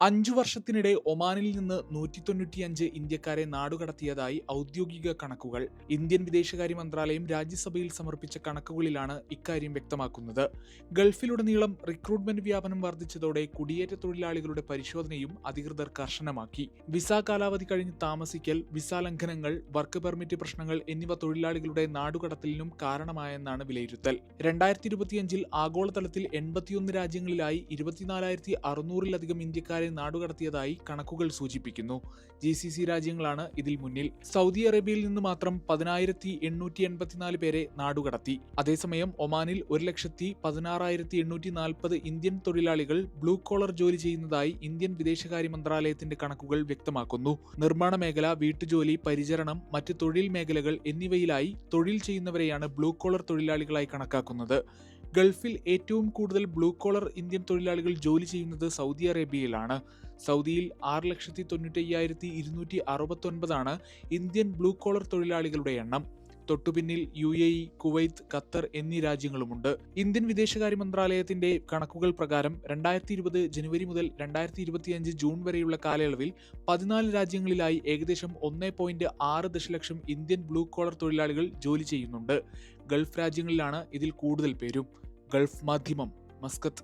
5 വർഷത്തിനിടെ ഒമാനിൽ നിന്ന് 195 ഇന്ത്യക്കാരെ നാടുകടത്തിയതായി ഔദ്യോഗിക കണക്കുകൾ. ഇന്ത്യൻ വിദേശകാര്യ മന്ത്രാലയം രാജ്യസഭയിൽ സമർപ്പിച്ച കണക്കുകളിലാണ് ഇക്കാര്യം വ്യക്തമാക്കുന്നത്. ഗൾഫിലുടനീളം റിക്രൂട്ട്മെന്റ് വ്യാപനം വർദ്ധിച്ചതോടെ കുടിയേറ്റ തൊഴിലാളികളുടെ പരിശോധനയും അധികൃതർ കർശനമാക്കി. വിസ കാലാവധി കഴിഞ്ഞ് താമസിക്കൽ, വിസ ലംഘനങ്ങൾ, വർക്ക് പെർമിറ്റ് പ്രശ്നങ്ങൾ എന്നിവ തൊഴിലാളികളുടെ നാടുകടത്തലിനും കാരണമായെന്നാണ് വിലയിരുത്തൽ. 2025 ആഗോളതലത്തിൽ 81 രാജ്യങ്ങളിലായി 24,600-ലധികം ഇന്ത്യക്കാരെ നാടുകടത്തിയതായി കണക്കുകൾ സൂചിപ്പിക്കുന്നു. GCC രാജ്യങ്ങളാണ് ഇതിൽ മുന്നിൽ. സൗദി അറേബ്യയിൽ നിന്ന് മാത്രം 10,884 പേരെ നാടുകടത്തി. അതേസമയം ഒമാനിൽ 1,16,840 ഇന്ത്യൻ തൊഴിലാളികൾ ബ്ലൂ കോളർ ജോലി ചെയ്യുന്നതായി ഇന്ത്യൻ വിദേശകാര്യ മന്ത്രാലയത്തിന്റെ കണക്കുകൾ വ്യക്തമാക്കുന്നു. നിർമ്മാണ മേഖല, വീട്ടുജോലി, പരിചരണം, മറ്റ് തൊഴിൽ മേഖലകൾ എന്നിവയിലായി തൊഴിൽ ചെയ്യുന്നവരെയാണ് ബ്ലൂ കോളർ തൊഴിലാളികളായി കണക്കാക്കുന്നത്. ഗൾഫിൽ ഏറ്റവും കൂടുതൽ ബ്ലൂ കോളർ ഇന്ത്യൻ തൊഴിലാളികൾ ജോലി ചെയ്യുന്നത് സൗദി അറേബ്യയിലാണ്. സൗദിയിൽ 6,95,269 ഇന്ത്യൻ ബ്ലൂ കോളർ തൊഴിലാളികളുടെ എണ്ണം. തൊട്ടുപിന്നിൽ UAE, കുവൈത്ത്, ഖത്തർ എന്നീ രാജ്യങ്ങളുമുണ്ട്. ഇന്ത്യൻ വിദേശകാര്യ മന്ത്രാലയത്തിന്റെ കണക്കുകൾ പ്രകാരം 2020 ജനുവരി മുതൽ 2025 ജൂൺ വരെയുള്ള കാലയളവിൽ 14 രാജ്യങ്ങളിലായി ഏകദേശം 1.6 ദശലക്ഷം ഇന്ത്യൻ ബ്ലൂ കോളർ തൊഴിലാളികൾ ജോലി ചെയ്യുന്നുണ്ട്. ഗൾഫ് രാജ്യങ്ങളിലാണ് ഇതിൽ കൂടുതൽ പേരും. ഗൾഫ് മാധ്യമം, മസ്കത്ത്.